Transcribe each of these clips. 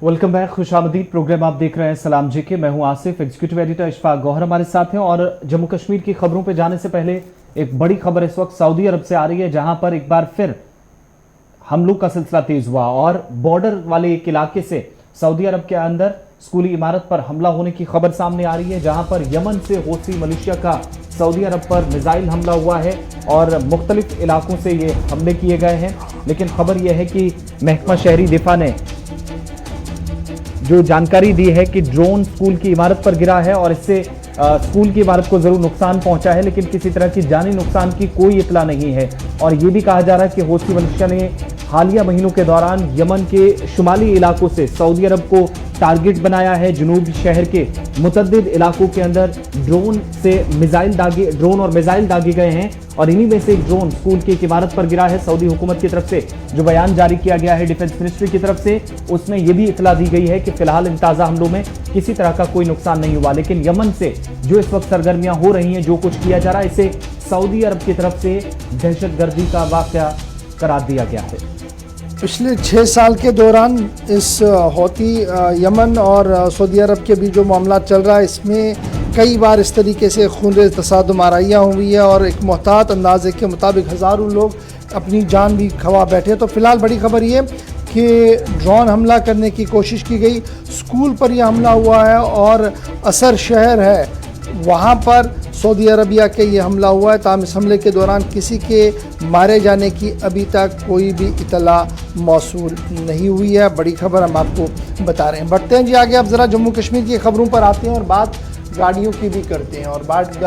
Welcome back, खुशामदीद। Programme आप देख रहे हैं सलाम जी के। मैं हूं आसिफ। एग्जीक्यूटिव एडिटर इशफाक गौहर हमारे साथ हैं। और जम्मू कश्मीर की खबरों पे जाने से पहले एक बड़ी खबर इस वक्त सऊदी अरब से आ रही है, जहां पर एक बार फिर हमलों का सिलसिला तेज हुआ और बॉर्डर वाले एक इलाके से सऊदी अरब के अंदर स्कूली इमारत पर हमला होने की खबर सामने आ रही है, जहां पर यमन से हौसी मलेशिया का सऊदी अरब पर मिसाइल हमला हुआ है और मुख्तलिफ इलाकों से ये हमले किए गए हैं। लेकिन खबर यह है कि महकमा शहरी दिफा ने जो जानकारी दी है कि ड्रोन स्कूल की इमारत पर गिरा है और इससे स्कूल की इमारत को जरूर नुकसान पहुंचा है, लेकिन किसी तरह की जानी नुकसान की कोई इतला नहीं है। और ये भी कहा जा रहा है कि हौसी मलेशिया ने हालिया महीनों के दौरान यमन के शुमाली इलाकों से सऊदी अरब को टारगेट बनाया है। जुनूबी शहर के मुतअद्दिद इलाकों के अंदर ड्रोन और मिसाइल दागे गए हैं और इन्हीं में से एक ड्रोन स्कूल की एक इमारत पर गिरा है। सऊदी हुकूमत की तरफ से जो बयान जारी किया गया है डिफेंस मिनिस्ट्री की तरफ से, उसमें यह भी इतला दी गई है कि फिलहाल इन ताज़ा हमलों में किसी तरह का कोई नुकसान नहीं हुआ। लेकिन यमन से जो इस वक्त सरगर्मियां हो रही हैं, जो कुछ किया जा रहा है, इसे सऊदी अरब की तरफ से दहशतगर्दी का वाक़या करार दिया गया है। पिछले 6 साल के दौरान इस हौती यमन और सऊदी अरब के बीच जो मामला चल रहा है, इसमें कई बार इस तरीके से खूनरेज़ तसादुम आराइयाँ हुई है और एक मुहतात अंदाजे के मुताबिक हज़ारों लोग अपनी जान भी खवा बैठे। तो फिलहाल बड़ी खबर ये कि ड्रोन हमला करने की कोशिश की गई, स्कूल पर यह हमला हुआ है और असर शहर है वहाँ पर सऊदी अरबिया के ये हमला हुआ है। ताहम इस हमले के दौरान किसी के मारे जाने की अभी तक कोई भी इतला मौसूल नहीं हुई है। बड़ी खबर हम आपको बता रहे हैं। बढ़ते हैं जी आगे। अब ज़रा जम्मू कश्मीर की खबरों पर आते हैं और बात गाड़ियों की भी करते हैं। और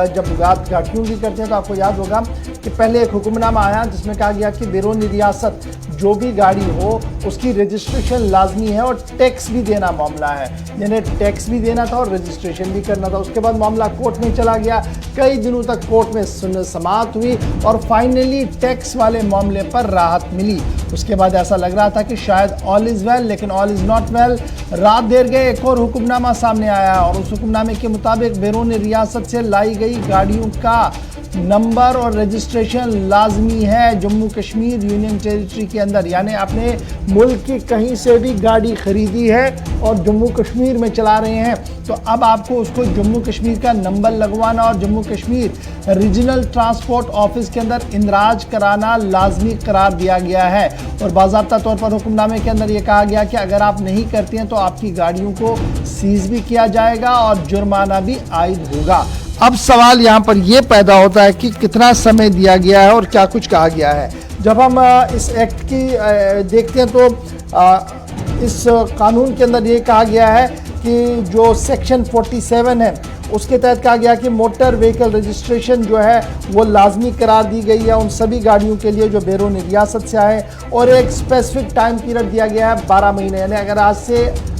जब बात गाड़ियों की करते हैं तो आपको याद होगा कि पहले एक हुक्मनामा आया जिसमें कहा गया कि बैरून रियासत जो भी गाड़ी हो उसकी रजिस्ट्रेशन लाजमी है और टैक्स भी देना मामला है, यानी टैक्स भी देना था और रजिस्ट्रेशन भी करना था। उसके बाद मामला कोर्ट में चला गया, कई दिनों तक कोर्ट में समाअत हुई और फाइनली टैक्स वाले मामले पर राहत मिली। उसके बाद ऐसा लग रहा था कि शायद ऑल इज़ वेल, लेकिन ऑल इज़ नॉट वेल। रात देर गए एक और हुक्मनामा सामने आया और उस हुक्मनामे के मुताबिक बैरून रियासत से लाई गई गाड़ियों का नंबर और रजिस्ट्रेशन लाजमी है जम्मू कश्मीर यूनियन टेरिटरी के अंदर। यानी आपने मुल्क की कहीं से भी गाड़ी खरीदी है और जम्मू कश्मीर में चला रहे हैं तो अब आपको उसको जम्मू कश्मीर का नंबर लगवाना और Jammu Kashmir regional transport office के अंदर इंदराज कराना लाजमी करार दिया गया है। और बाज़ाब्ता तौर पर हुक्मनामे के अंदर यह कहा गया कि अगर आप नहीं करते हैं तो आपकी गाड़ियों को सीज भी किया जाएगा और जुर्माना भी आयद होगा। अब सवाल यहाँ पर यह पैदा होता है कि कितना समय दिया गया है और क्या कुछ कहा गया है। जब हम इस एक्ट की देखते हैं तो इस कानून के अंदर ये कहा गया है कि जो सेक्शन 47 है उसके तहत कहा गया कि मोटर व्हीकल रजिस्ट्रेशन जो है वो लाजमी करार दी गई है उन सभी गाड़ियों के लिए जो बैरून रियासत से आए और एक स्पेसिफिक टाइम पीरियड दिया गया है 12 महीने। यानी अगर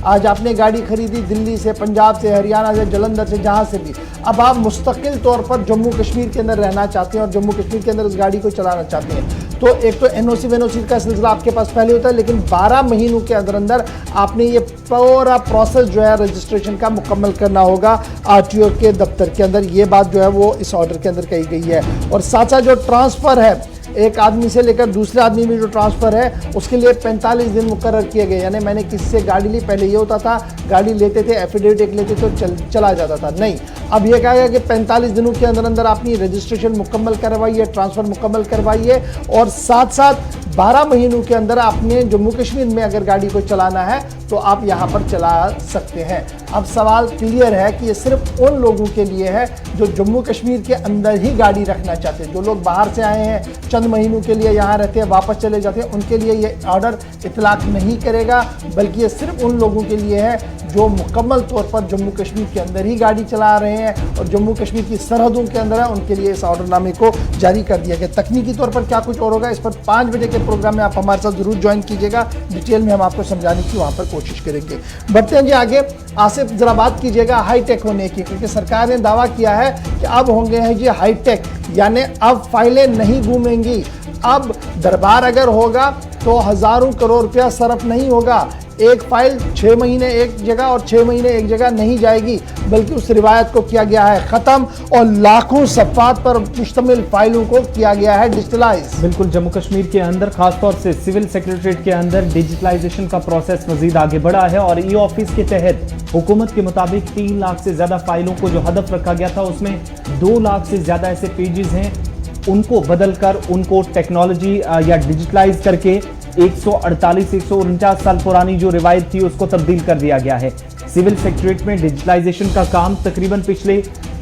आज आपने गाड़ी खरीदी दिल्ली से, पंजाब से, हरियाणा से, जलंधर से, जहाँ से भी, अब आप मुस्तकिल तौर पर जम्मू कश्मीर के अंदर रहना चाहते हैं और जम्मू कश्मीर के अंदर उस गाड़ी को चलाना चाहते हैं तो एक तो एनओसी वेनओसी का सिलसिला आपके पास पहले होता है, लेकिन 12 महीनों के अंदर अंदर आपने ये पूरा प्रोसेस जो है रजिस्ट्रेशन का मुकम्मल करना होगा आरटीओ के दफ्तर के अंदर। ये बात जो है वो इस ऑर्डर के अंदर कही गई है। और साथ साथ जो ट्रांसफ़र है एक आदमी से लेकर दूसरे आदमी में जो ट्रांसफ़र है उसके लिए 45 दिन मुकर्रर किए गए। यानी मैंने किसी से गाड़ी ली, पहले ये होता था गाड़ी लेते थे एफिडेविट एक लेते थे तो चला जाता था, नहीं, अब ये कहा गया कि 45 दिनों के अंदर अंदर अपनी रजिस्ट्रेशन मुकम्मल करवाइए, ट्रांसफ़र मुकम्मल करवाइए और साथ साथ 12 महीनों के अंदर आपने जम्मू कश्मीर में अगर गाड़ी को चलाना है तो आप यहाँ पर चला सकते हैं। अब सवाल क्लियर है कि ये सिर्फ उन लोगों के लिए है जो जम्मू कश्मीर के अंदर ही गाड़ी रखना चाहते हैं। जो लोग बाहर से आए हैं चंद महीनों के लिए यहाँ रहते हैं वापस चले जाते हैं, उनके लिए ये ऑर्डर इतलाक नहीं करेगा, बल्कि ये सिर्फ उन लोगों के लिए है जो मुकम्मल तौर पर जम्मू कश्मीर के अंदर ही गाड़ी चला रहे हैं और जम्मू कश्मीर की सरहदों के अंदर है, उनके लिए इस ऑर्डरनामे को जारी कर दिया गया। तकनीकी तौर पर क्या कुछ और होगा इस पर 5 बजे के प्रोग्राम में आप हमारे साथ जरूर ज्वाइन कीजिएगा, डिटेल में हम आपको समझाने की वहाँ पर कोशिश करेंगे। बढ़ते हैं जी आगे। आसिफ जरा बात कीजिएगा हाईटेक होने की, क्योंकि सरकार ने दावा किया है कि अब होंगे हैं जी हाईटेक, यानी अब फाइलें नहीं घूमेंगी। अब दरबार अगर होगा तो हज़ारों करोड़ रुपया सरफ नहीं होगा। एक फाइल 6 महीने एक जगह और 6 महीने एक जगह नहीं जाएगी, बल्कि उस रिवायत को किया गया है ख़त्म और लाखों सफ़ात पर मुश्तमिल फाइलों को किया गया है डिजिटलाइज। बिल्कुल, जम्मू कश्मीर के अंदर खासतौर से सिविल सेक्रेटरीट के अंदर डिजिटलाइजेशन का प्रोसेस मजीद आगे बढ़ा है और ई ऑफिस के तहत हुकूमत के मुताबिक 3 लाख से ज़्यादा फाइलों को जो हदफ रखा गया था उसमें 2 लाख से ज़्यादा ऐसे पेजेस हैं, उनको बदलकर उनको टेक्नोलॉजी या डिजिटलाइज करके 148 साल पुरानी जो रिवायत थी उसको तब्दील कर दिया गया है। सिविल सेक्रेटरीट में डिजिटलाइजेशन का काम तकरीबन पिछले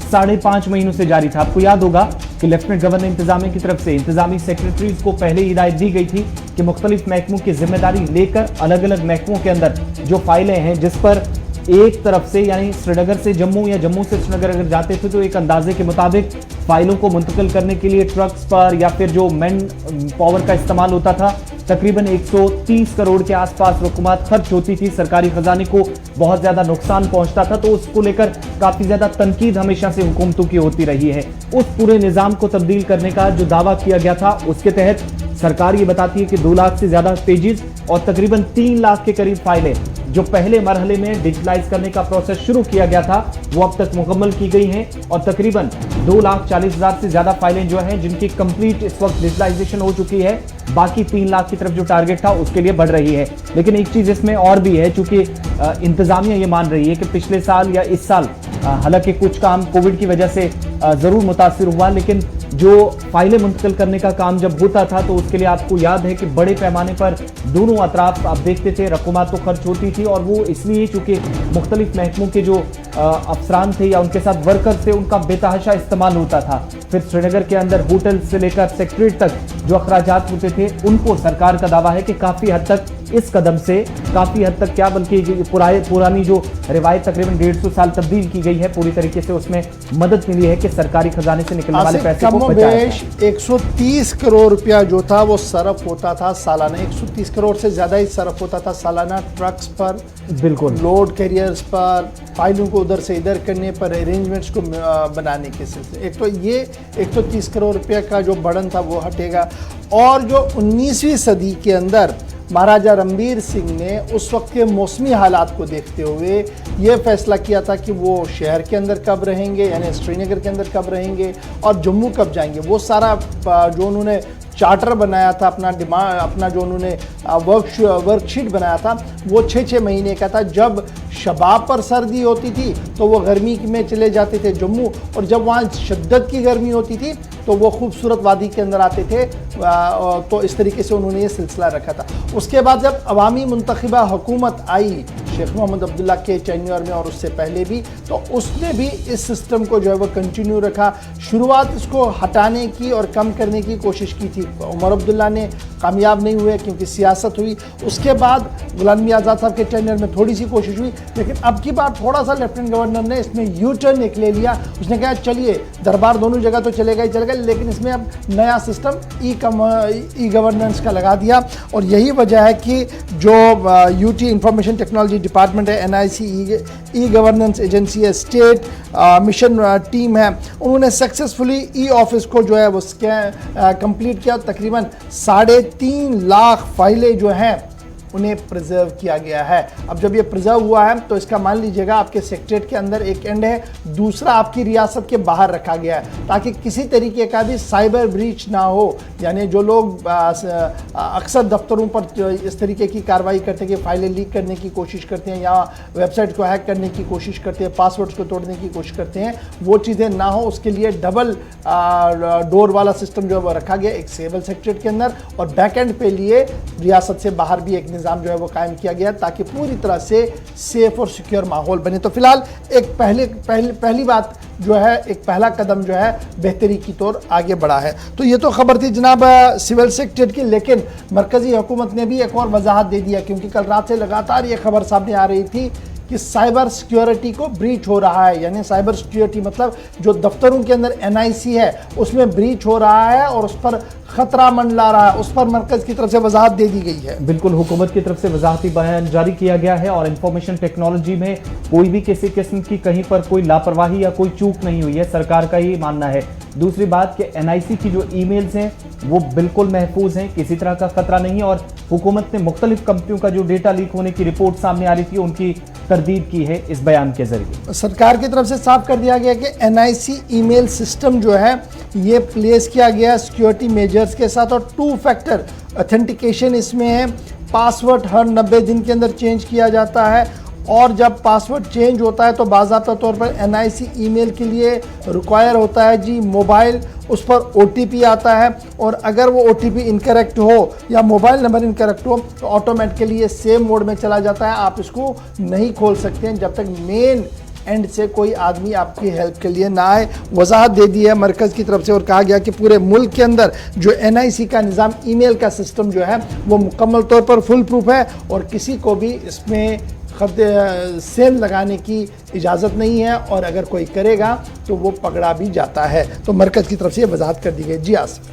5.5 महीनों से जारी था। आपको याद होगा कि लेफ्टिनेंट गवर्नर इंतजामिया की तरफ से इंतजामी सेक्रेटरीज को पहले हिदायत दी गई थी कि मुख्तलिफ महकमों की जिम्मेदारी लेकर अलग अलग महकमों के अंदर जो फाइलें हैं, जिस पर एक तरफ से यानी श्रीनगर से जम्मू या जम्मू से श्रीनगर अगर जाते थे तो एक अंदाजे के मुताबिक फाइलों को मुंतकिल करने के लिए ट्रक्स पर या फिर जो मैन पावर का इस्तेमाल होता था, तकरीबन 130 करोड़ के आसपास रकूमात खर्च होती थी, सरकारी खजाने को बहुत ज्यादा नुकसान पहुंचता था। तो उसको लेकर काफी ज्यादा तनकीद हमेशा से हुकूमतों की होती रही है। उस पूरे निजाम को तब्दील करने का जो दावा किया गया था उसके तहत सरकार ये बताती है कि 2 लाख से ज्यादा पेजेस और तकरीबन 3 लाख के करीब फाइलें जो पहले मरहले में डिजिटलाइज करने का प्रोसेस शुरू किया गया था वो अब तक मुकम्मल की गई हैं और तकरीबन 2,40,000 से ज्यादा फाइलें जो हैं जिनकी कंप्लीट इस वक्त डिजिटलाइजेशन हो चुकी है। बाकी 3 लाख की तरफ जो टारगेट था उसके लिए बढ़ रही है। लेकिन एक चीज इसमें और भी है, चूंकि इंतजामिया ये मान रही है कि पिछले साल या इस साल हालांकि कुछ काम कोविड की वजह से जरूर मुतासिर हुआ, लेकिन जो फाइलें मुंतकिल करने का काम जब होता था तो उसके लिए आपको याद है कि बड़े पैमाने पर दोनों अतराफ आप देखते थे रकूमात तो खर्च होती थी, और वो इसलिए चूंकि मुख्तलिफ महकमों के जो अफसरान थे या उनके साथ वर्कर थे उनका बेतहाशा इस्तेमाल होता था। फिर श्रीनगर के अंदर होटल से लेकर सेक्रेटरीट तक जो अखराजात होते थे उनको सरकार का दावा है कि काफ़ी हद तक इस कदम से काफ़ी हद तक क्या बल्कि पुरानी जो रिवायत तकरीबन 150 साल तब्दील की गई है पूरी तरीके से उसमें मदद मिली है कि सरकारी खजाने से निकलने वाले पैसे को बचाया जाए। 130 करोड़ रुपया जो था वो सरफ होता था सालाना, 130 करोड़ से ज़्यादा ही सरफ होता था सालाना ट्रक्स पर, बिल्कुल लोड कैरियर्स पर, फाइलों को उधर से इधर करने पर, अरेंजमेंट्स को बनाने के सिलसिले। एक तो ये 130 करोड़ रुपया का जो बर्डन था वो हटेगा। और जो 19वीं सदी के अंदर महाराजा रणबीर सिंह ने उस वक्त के मौसमी हालात को देखते हुए ये फैसला किया था कि वो शहर के अंदर कब रहेंगे, यानी श्रीनगर के अंदर कब रहेंगे और जम्मू कब जाएंगे। वो सारा जो उन्होंने चार्टर बनाया था, अपना जो उन्होंने वर्कशीट बनाया था वो 6-6 महीने का था। जब शबाब पर सर्दी होती थी तो वो गर्मी में चले जाते थे जम्मू, और जब वहाँ शिद्दत की गर्मी होती थी तो वो खूबसूरत वादी के अंदर आते थे। तो इस तरीके से उन्होंने ये सिलसिला रखा था। उसके बाद जब अवामी मुंतखबा हुकूमत आई शेख मोहम्मद अब्दुल्ला के टेन्योर में और उससे पहले भी, तो उसने भी इस सिस्टम को जो है वो कंटिन्यू रखा। शुरुआत इसको हटाने की और कम करने की कोशिश की थी, उमर अब्दुल्ला ने कामयाब नहीं हुए क्योंकि सियासत हुई। उसके बाद गुलाम नबी आज़ाद साहब के टेन्योर में थोड़ी सी कोशिश हुई, लेकिन अब की बार थोड़ा सा लेफ्टिनेंट गवर्नर ने इसमें यू टर्न एक ले लिया। उसने कहा चलिए दरबार दोनों जगह तो चलेगा ही चलेगा, लेकिन इसमें अब नया सिस्टम ई गवर्नेंस का लगा दिया। और यही वजह है कि जो यूटी इंफॉर्मेशन टेक्नोलॉजी डिपार्टमेंट है, NIC ई गवर्नेंस एजेंसी है, स्टेट मिशन टीम है, उन्होंने सक्सेसफुली ई ऑफिस को जो है वो कंप्लीट किया। तकरीबन 3.5 लाख फाइलें जो हैं उन्हें प्रिजर्व किया गया है। अब जब ये प्रिजर्व हुआ है तो इसका मान लीजिएगा आपके सेक्रेटरीट के अंदर एक एंड है, दूसरा आपकी रियासत के बाहर रखा गया है ताकि किसी तरीके का भी साइबर ब्रीच ना हो। यानी जो लोग अक्सर दफ्तरों पर इस तरीके की कार्रवाई करते हैं कि फाइलें लीक करने की कोशिश करते हैं या वेबसाइट को हैक करने की कोशिश करते हैं, पासवर्ड्स को तोड़ने की कोशिश करते हैं, वो चीज़ें ना हो उसके लिए डबल डोर वाला सिस्टम जो है वो रखा गया एक सिविल सेक्रेटरीट के अंदर, और बैक एंड पे लिए रियासत से बाहर भी एक निज़ाम जो है वो कायम किया गया ताकि पूरी तरह से सेफ और सिक्योर माहौल बने। तो फिलहाल एक पहली बात जो है, एक पहला कदम जो है बेहतरी की तौर आगे बढ़ा है। तो ये तो खबर थी जनाब सिविल सेक्रेटरीट की, लेकिन मरकजी हुकूमत ने भी एक और वजाहत दे दिया क्योंकि कल रात से लगातार ये खबर सामने आ रही थी कि साइबर सिक्योरिटी को ब्रीच हो रहा है। यानी साइबर सिक्योरिटी मतलब जो दफ्तरों के अंदर NIC है उसमें ब्रीच हो रहा है और उस पर खतरा मंडला रहा है, उस पर मरकज की तरफ से वजाहत दे दी गई है। बिल्कुल, हुकूमत की तरफ से वजाहती बयान जारी किया गया है और इंफॉर्मेशन टेक्नोलॉजी में कोई भी किसी किस्म की कहीं पर कोई लापरवाही या कोई चूक नहीं हुई है, सरकार का ये मानना है। दूसरी बात कि एनआईसी की जो ईमेल्स हैं वो बिल्कुल महफूज हैं, किसी तरह का खतरा नहीं है और हुकूमत ने मुख्तलिफ कंपनियों का जो डेटा लीक होने की रिपोर्ट सामने आ रही थी उनकी तरदीद की है इस बयान के जरिए। सरकार की तरफ से साफ कर दिया गया कि एनआईसी ईमेल सिस्टम जो है ये प्लेस किया गया सिक्योरिटी मेजर्स के साथ और 2 फैक्टर ऑथेंटिकेशन इसमें है। पासवर्ड हर 90 दिन के अंदर चेंज किया जाता है और जब पासवर्ड चेंज होता है तो बाज़ाब्ता तौर पर एनआईसी ईमेल के लिए रिक्वायर होता है जी मोबाइल, उस पर ओटीपी आता है और अगर वो ओटीपी इनकरेक्ट हो या मोबाइल नंबर इनकरेक्ट हो तो ऑटोमेटिकली ये सेव मोड में चला जाता है, आप इसको नहीं खोल सकते हैं जब तक मेन एंड से कोई आदमी आपकी हेल्प के लिए ना आए। वजाहत दे दी है मरकज़ की तरफ से और कहा गया कि पूरे मुल्क के अंदर जो एनआईसी का निज़ाम ईमेल का सिस्टम जो है वो मुकम्मल तौर पर फुल प्रूफ है और किसी को भी इसमें सेल लगाने की इजाज़त नहीं है और अगर कोई करेगा तो वो पकड़ा भी जाता है। तो मरकज़ की तरफ से वजाहत कर दी गई। जी आसिफ,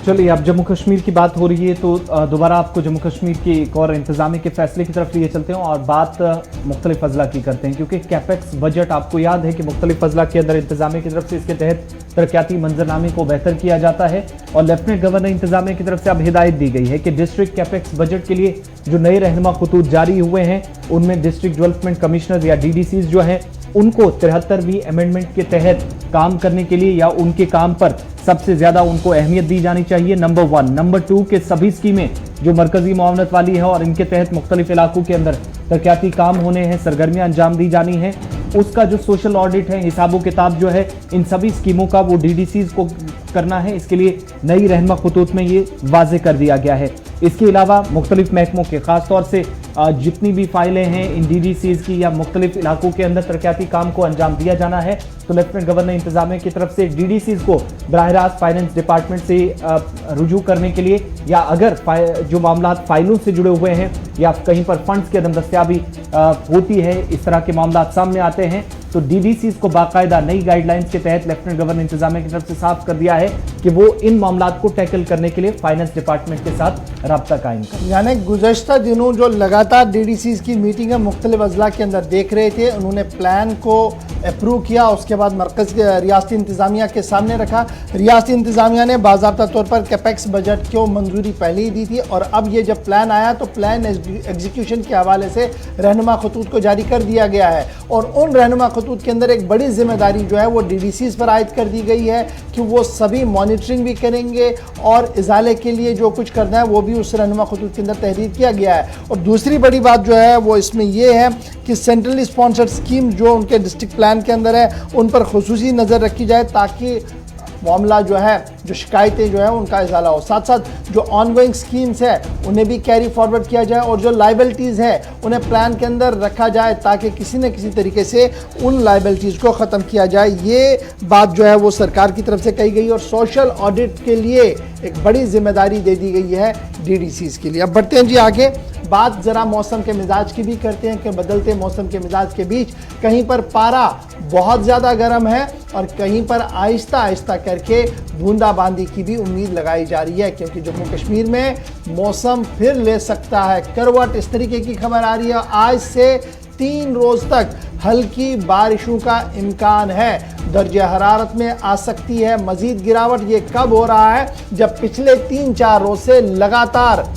चलिए, अब जम्मू कश्मीर की बात हो रही है तो दोबारा आपको जम्मू कश्मीर के एक और इंतजामी के फैसले की तरफ लिए चलते हैं और बात मुख्तलिफ अजला की करते हैं, क्योंकि कैपेक्स बजट आपको याद है कि मुख्तलिफ अजला के अंदर इंतजामी की तरफ से इसके तहत तरक्याती मंजरनामे को बेहतर किया जाता है और लेफ्टिनेंट गवर्नर इंतजामिया की तरफ से अब हिदायत दी गई है कि डिस्ट्रिक्ट कैपेक्स बजट के लिए जो नए रहनुमा खतूत जारी हुए हैं उनमें डिस्ट्रिक्ट डेवलपमेंट कमिश्नर या डीडीसीज जो हैं उनको 73वीं अमेंडमेंट के तहत काम करने के लिए या उनके काम पर सबसे ज्यादा उनको अहमियत दी जानी चाहिए, नंबर 1। नंबर 2 के सभी स्कीमें जो मरकजी मुआवनत वाली है और इनके तहत मुख्तलिफ इलाकों के अंदर तरक्याती काम होने हैं, सरगर्मियां अंजाम दी जानी है, उसका जो सोशल ऑडिट है, हिसाबो किताब जो है इन सभी स्कीमों का वो डीडीसीज को करना है। इसके लिए नई रहनुमा खतूत में ये वाजे कर दिया गया है। इसके अलावा मुख्तलिफ महकमों के खासतौर से जितनी भी फाइलें हैं इन डीडीसीज की या मुख्तलिफ इलाकों के अंदर तरक्याती काम को अंजाम दिया जाना है तो लेफ्टिनेंट गवर्नर इंतजामिया की तरफ से डीडीसीज को बराह रास्त फाइनेंस डिपार्टमेंट से रुजू करने के लिए या अगर जो मामला फाइलों से जुड़े हुए हैं या कहीं पर फंड्स की अदम दस्तियाबी होती है, इस तरह के मामला सामने आते हैं तो डीडीसीज को बाकायदा नई गाइडलाइंस के तहत लेफ्टिनेंट गवर्नर इंतजामिया की तरफ से साफ कर दिया है कि वो इन मामलात को टैकल करने के लिए फाइनेंस डिपार्टमेंट के साथ राब्ता कायम करें। यानी गुज़श्ता दिनों जो लगातार डीडीसीज की मीटिंग है मुख्तलिफ अजला के अंदर देख रहे थे, उन्होंने प्लान को अप्रूव किया, उसके बाद मरकज़ रियासती इंतजामिया के सामने रखा। रियासती इंतजामिया ने बाज़ाब्ता तौर पर कैपेक्स बजट को मंजूरी पहले ही दी थी और अब ये जब प्लान आया तो प्लान एग्जीक्यूशन के हवाले से रहनुमा खतूत को जारी कर दिया गया है और उन रहनुमा खतूत के अंदर एक बड़ी जिम्मेदारी जो है वो डीडीसीज पर आयद कर दी गई है कि वो सभी मॉनिटरिंग भी करेंगे और इजाले के लिए जो कुछ करना है वो भी उस रहनुमा खतूत के अंदर तहरीर किया गया है। और दूसरी बड़ी बात जो है वो इसमें ये है कि सेंट्रली स्पॉन्सर्ड स्कीम जो उनके डिस्ट्रिक्ट प्लान के अंदर है उन पर खुसूसी नज़र रखी जाए ताकि मामला जो है, जो शिकायतें जो है उनका इजाला हो। साथ साथ जो ऑनगोइंग स्कीम्स है उन्हें भी कैरी फॉरवर्ड किया जाए और जो लाइबिलिटीज़ है उन्हें प्लान के अंदर रखा जाए ताकि किसी न किसी तरीके से उन लाइबिलिटीज़ को ख़त्म किया जाए। ये बात जो है वो सरकार की तरफ से कही गई और सोशल ऑडिट के लिए एक बड़ी जिम्मेदारी दे दी गई है डीडीसीज के लिए। अब बढ़ते हैं जी आगे, बात ज़रा मौसम के मिजाज की भी करते हैं कि बदलते मौसम के मिजाज के बीच कहीं पर पारा बहुत ज़्यादा गर्म है और कहीं पर आहिस्ता आहिस्ता करके बूंदाबांदी की भी उम्मीद लगाई जा रही है क्योंकि जम्मू कश्मीर में मौसम फिर ले सकता है करवट। इस तरीके की खबर आ रही है, आज से 3 रोज़ तक हल्की बारिशों का इम्कान है, दर्जे हरारत में आ सकती है मज़ीद गिरावट। ये कब हो रहा है? जब पिछले 3-4 रोज़ से लगातार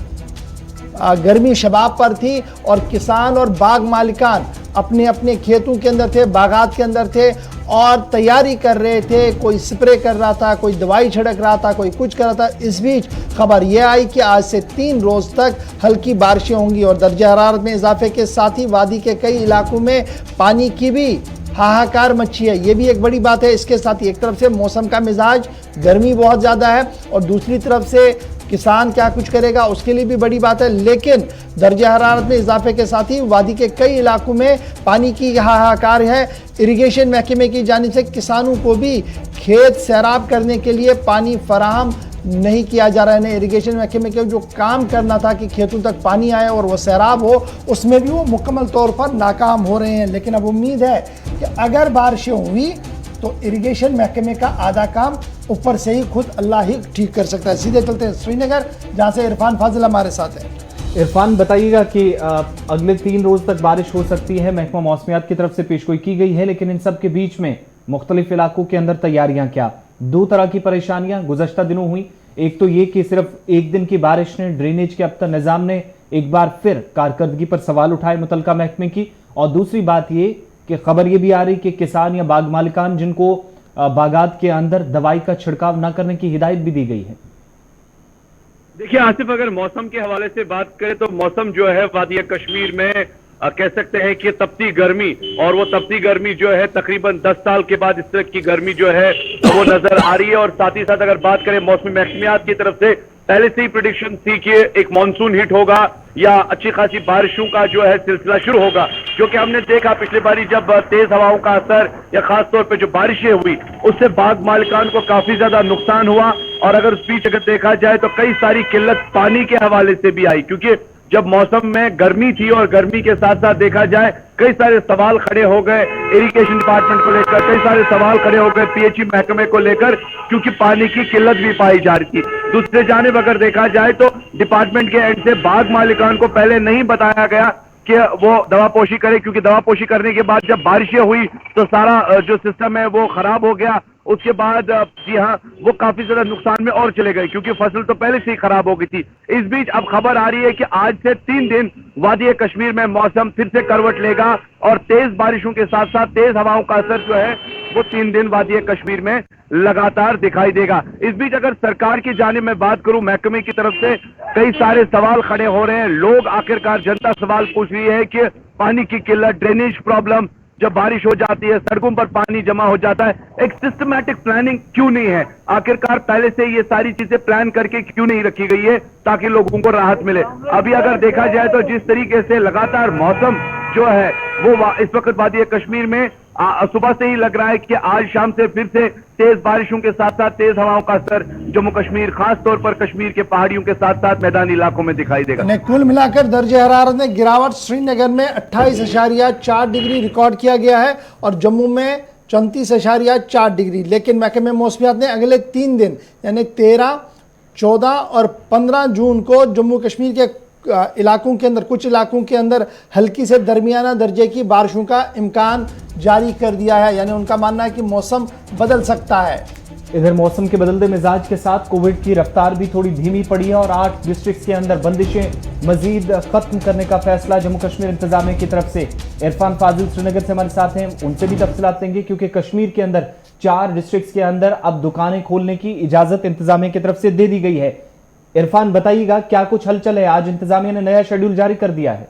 गर्मी शबाब पर थी और किसान और बाग मालिकान अपने अपने खेतों के अंदर थे, बागात के अंदर थे और तैयारी कर रहे थे, कोई स्प्रे कर रहा था, कोई दवाई छिड़क रहा था, कोई कुछ कर रहा था। इस बीच खबर यह आई कि आज से 3 रोज़ तक हल्की बारिशें होंगी और दर्जा हरारत में इजाफे के साथ ही वादी के कई इलाकों में पानी की भी हाहाकार मची है। ये भी एक बड़ी बात है। इसके साथ ही एक तरफ से मौसम का मिजाज, गर्मी बहुत ज़्यादा है और दूसरी तरफ से किसान क्या कुछ करेगा उसके लिए भी बड़ी बात है। लेकिन दर्जा हरारत में इजाफे के साथ ही वादी के कई इलाकों में पानी की हाहाकार है। इरिगेशन महकमे की जानिब से किसानों को भी खेत सैराब करने के लिए पानी फराहम नहीं किया जा रहा है। इरिगेशन महकमे के जो काम करना था कि खेतों तक पानी आए और वह सैराब हो, उसमें भी वो मुकम्मल तौर पर नाकाम हो रहे हैं। लेकिन अब उम्मीद है कि अगर बारिशें हुई तो इरिगेशन महकमे का आधा काम ऊपर से ही खुद अल्लाह ही ठीक कर सकता है। सीधे चलते हैं श्रीनगर, जहां से इरफान फाजिल हमारे साथ हैं। इरफान, बताइएगा कि अगले 3 रोज तक बारिश हो सकती है, महकमा मौसमियात की तरफ से पेशगोई की गई है, लेकिन इन सब के बीच में मुख्तलिफ इलाकों के अंदर तैयारियां क्या? 2 तरह की परेशानियां गुज़श्ता दिनों हुई। एक तो ये कि सिर्फ एक दिन की बारिश ने ड्रेनेज के अब तक निज़ाम ने एक बार फिर कारकर्दगी पर सवाल उठाए मुतलका महकमे की, और दूसरी बात ये कि खबर ये भी आ रही कि किसान या बाग मालिकान जिनको बागात के अंदर दवाई का छिड़काव न करने की हिदायत भी दी गई है। देखिए आसिफ, अगर मौसम के हवाले से बात करें तो मौसम जो है वादिया कश्मीर में कह सकते हैं कि तपती गर्मी, और वो तपती गर्मी जो है तकरीबन 10 साल के बाद इस तरह की गर्मी जो है वो नजर आ रही है। और साथ ही साथ अगर बात करें मौसमी महकमियात की तरफ से पहले से ही प्रेडिक्शन थी कि एक मानसून हिट होगा या अच्छी खासी बारिशों का जो है सिलसिला शुरू होगा, क्योंकि हमने देखा पिछली बारी जब तेज हवाओं का असर या खासतौर पे जो बारिशें हुई उससे बाग मालिकान को काफी ज्यादा नुकसान हुआ। और अगर उस बीच अगर देखा जाए तो कई सारी किल्लत पानी के हवाले से भी आई, क्योंकि जब मौसम में गर्मी थी और गर्मी के साथ साथ देखा जाए कई सारे सवाल खड़े हो गए इरिगेशन डिपार्टमेंट को लेकर, कई सारे सवाल खड़े हो गए पीएचई महकमे को लेकर, क्योंकि पानी की किल्लत भी पाई जा रही थी। दूसरे जानिब अगर देखा जाए तो डिपार्टमेंट के एंड से बाग मालिकान को पहले नहीं बताया गया कि वो दवापोशी करे, क्योंकि दवापोशी करने के बाद जब बारिशें हुई तो सारा जो सिस्टम है वो खराब हो गया। उसके बाद जी हाँ, वो काफी ज्यादा नुकसान में और चले गए, क्योंकि फसल तो पहले से ही खराब हो गई थी। इस बीच अब खबर आ रही है कि आज से 3 दिन वादी कश्मीर में मौसम फिर से करवट लेगा और तेज बारिशों के साथ साथ तेज हवाओं का असर जो है वो 3 दिन वादी कश्मीर में लगातार दिखाई देगा। इस बीच अगर सरकार की जानिब में बात करूं, महकमे की तरफ से कई सारे सवाल खड़े हो रहे हैं। लोग आखिरकार जनता सवाल पूछ रही है कि पानी की किल्लत, ड्रेनेज प्रॉब्लम, जब बारिश हो जाती है सड़कों पर पानी जमा हो जाता है, एक सिस्टमैटिक प्लानिंग क्यों नहीं है? आखिरकार पहले से ये सारी चीजें प्लान करके क्यों नहीं रखी गई है ताकि लोगों को राहत मिले? अभी अगर देखा जाए तो जिस तरीके से लगातार मौसम जो है वो इस वक्त वादी कश्मीर में सुबह से ही लग रहा है कि आज शाम से फिर से तेज बारिशों के साथ साथ तेज हवाओं का असर जम्मू कश्मीर, खास तौर पर कश्मीर के पहाड़ियों के साथ साथ मैदानी इलाकों में दिखाई देगा। कुल मिलाकर दर्जे हरारत में गिरावट श्रीनगर में 28.4 डिग्री रिकॉर्ड किया गया है और जम्मू में 34.4 डिग्री। लेकिन महकमे मौसमियात ने अगले 3 दिन यानी 13, 14 और 15 जून को जम्मू कश्मीर के इलाकों के अंदर, कुछ इलाकों के अंदर हल्की से दरमियाना दर्जे की बारिशों का इम्कान जारी कर दिया है। यानी उनका मानना है कि मौसम बदल सकता है। इधर मौसम के बदलते मिजाज के साथ कोविड की रफ्तार भी थोड़ी धीमी पड़ी है और 8 डिस्ट्रिक्ट के अंदर बंदिशें मजीद खत्म करने का फैसला जम्मू कश्मीर इंतजामिया की तरफ से। इरफान फाजिल श्रीनगर से हमारे साथ हैं, उनसे भी तफसीलात देंगे, क्योंकि कश्मीर के अंदर 4 डिस्ट्रिक्ट के अंदर अब दुकानें खोलने की इजाजत इंतजामिया की तरफ से दे दी गई है। इरफान, बताइएगा क्या कुछ हलचल है? आज इंतजामिया ने नया शेड्यूल जारी कर दिया है।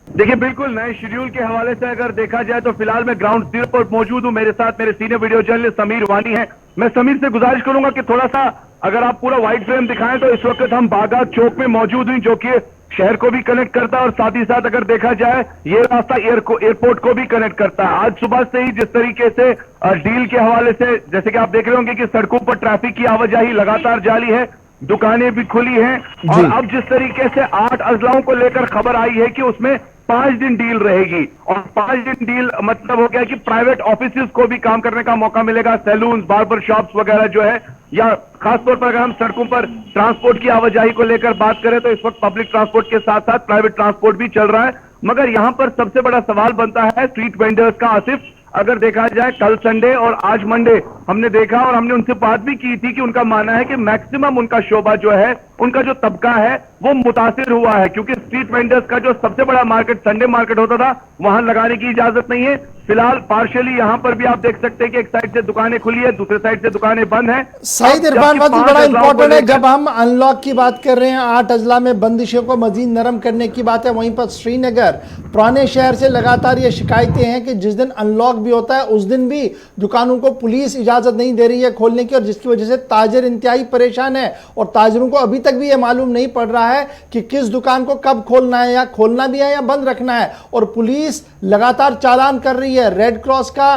देखिए बिल्कुल नए शेड्यूल के हवाले से अगर देखा जाए तो फिलहाल मैं ग्राउंड जीरो पर मौजूद हूं। मेरे साथ मेरे सीनियर वीडियो जर्नलिस्ट समीर वानी हैं। मैं समीर से गुजारिश करूंगा कि थोड़ा सा अगर आप पूरा वाइड फ्रेम दिखाएं। तो इस वक्त हम बागा चौक में मौजूद हैं, जो कि शहर को भी कनेक्ट करता है और साथ ही साथ अगर देखा जाए ये रास्ता एयरपोर्ट को भी कनेक्ट करता है। आज सुबह से ही जिस तरीके से डील के हवाले से, जैसे कि आप देख रहे होंगे कि सड़कों पर ट्रैफिक की आवाजाही लगातार जारी है, दुकानें भी खुली हैं और अब जिस तरीके से 8 अजलाओं को लेकर खबर आई है कि उसमें 5 दिन डील रहेगी और 5 दिन डील मतलब हो गया कि प्राइवेट ऑफिसेज को भी काम करने का मौका मिलेगा, सैलून, बार्बर शॉप्स वगैरह जो है, या खासतौर पर अगर हम सड़कों पर ट्रांसपोर्ट की आवाजाही को लेकर बात करें तो इस वक्त पब्लिक ट्रांसपोर्ट के साथ साथ प्राइवेट ट्रांसपोर्ट भी चल रहा है। मगर यहां पर सबसे बड़ा सवाल बनता है स्ट्रीट वेंडर्स का। आसिफ, अगर देखा जाए कल संडे और आज मंडे हमने देखा और हमने उनसे बात भी की थी कि उनका मानना है कि मैक्सिमम उनका शोबा जो है, उनका जो तबका है वो मुतासिर हुआ है, क्योंकि स्ट्रीट वेंडर्स का जो सबसे बड़ा मार्केट संडे मार्केट होता था वहां लगाने की इजाजत नहीं है। फिलहाल पार्शियली यहां पर भी आप देख सकते हैं कि एक साइड से दुकानें खुली है, दूसरे साइड से दुकानें बंद है। सईद इरफान फाजिल, बड़ा इंपॉर्टेंट है जब हम अनलॉक की बात कर रहे हैं, 8 अजला में बंदिशों को मजीद नरम करने की बात है, वहीं पर श्रीनगर पुराने शहर से लगातार ये शिकायतें हैं कि जिस दिन अनलॉक भी होता है उस दिन भी दुकानों को पुलिस इजाजत नहीं दे रही है खोलने की, और जिसकी वजह से ताजिर इंतहाई परेशान है और ताजिरों को अभी तक भी ये मालूम नहीं पड़ रहा है कि किस दुकान को कब खोलना है, या खोलना भी है या बंद रखना है। और पुलिस लगातार चालान कर रही है। रेड क्रॉस का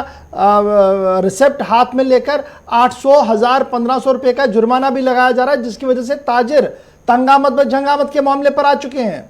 रिसेप्ट हाथ में लेकर 800, 1000, 1500 रुपए का जुर्माना भी लगाया जा रहा है, जिसकी वजह से ताजिर तंगामत व झंगामत के मामले पर आ चुके हैं।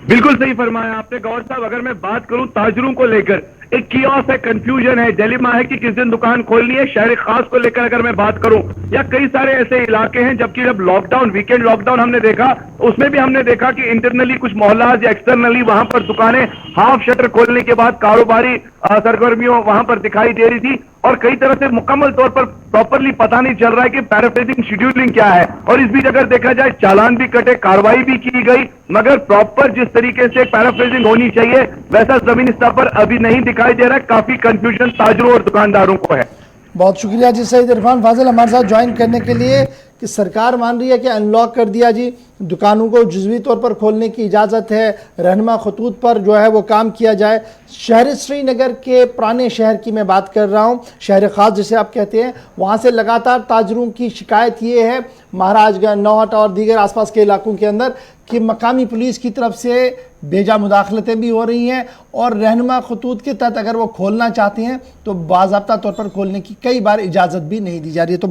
बिल्कुल सही फरमाया आपने गौर साहब। अगर मैं बात करूं ताजरों को लेकर, एक कियोस है, कंफ्यूजन है, डिलेमा है कि किस दिन दुकान खोलनी है। शहर खास को लेकर अगर मैं बात करूं, या कई सारे ऐसे इलाके हैं जबकि जब लॉकडाउन, वीकेंड लॉकडाउन हमने देखा, उसमें भी हमने देखा कि इंटरनली कुछ मोहल्लाज या एक्सटर्नली वहां पर दुकानें हाफ शटर खोलने के बाद कारोबारी सरगर्मियों वहां पर दिखाई दे रही थी, और कई तरह से मुकम्मल तौर पर प्रॉपरली पता नहीं चल रहा है कि पैराफ्रेजिंग शेड्यूलिंग क्या है। और इस बीच अगर देखा जाए, चालान भी कटे, कार्रवाई भी की गई, मगर प्रॉपर जिस तरीके से पैराफ्रेजिंग होनी चाहिए वैसा जमीनी स्तर पर अभी नहीं दिखाई दे रहा है। काफी कंफ्यूजन ताजरों और दुकानदारों को है। बहुत शुक्रिया जी सईद इरफान फाजिल हमारे साथ ज्वाइन करने के लिए। कि सरकार मान रही है कि अनलॉक कर दिया जी, दुकानों को जुज़वी तौर पर खोलने की इजाज़त है, रहनुमा खतूत पर जो है वो काम किया जाए। शहर श्रीनगर के पुराने शहर की मैं बात कर रहा हूँ, शहर ख़ास जिसे आप कहते हैं, वहाँ से लगातार ताजरों की शिकायत ये है, महाराजगंज, नौहट और दीगर आसपास के इलाकों के अंदर, कि मकामी पुलिस की तरफ से बेजा मुदाखलतें भी हो रही हैं, और रहनुमा खतूत के तहत अगर वो खोलना चाहते हैं तो बाज़ाब्ता तौर पर खोलने की कई बार इजाज़त भी नहीं दी जा रही है। तो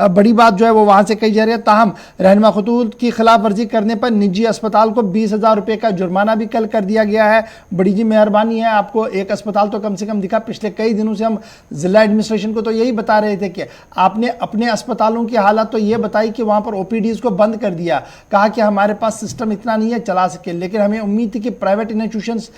बड़ी बात जो है वो वहाँ से कही जा रही है। ताहम रहनुमा खतूत की खिलाफ वर्जी करने पर निजी अस्पताल को 20,000 रुपये का जुर्माना भी कल कर दिया गया है। बड़ी जी मेहरबानी है, आपको एक अस्पताल तो कम से कम दिखा। पिछले कई दिनों से हम ज़िला एडमिनिस्ट्रेशन को तो यही बता रहे थे कि आपने अपने अस्पतालों की हालत तो ये बताई कि वहाँ पर OPDs को बंद कर दिया, कहा कि हमारे पास सिस्टम इतना नहीं है चला सके, लेकिन हमें उम्मीद थी कि प्राइवेट इंस्टीट्यूशंस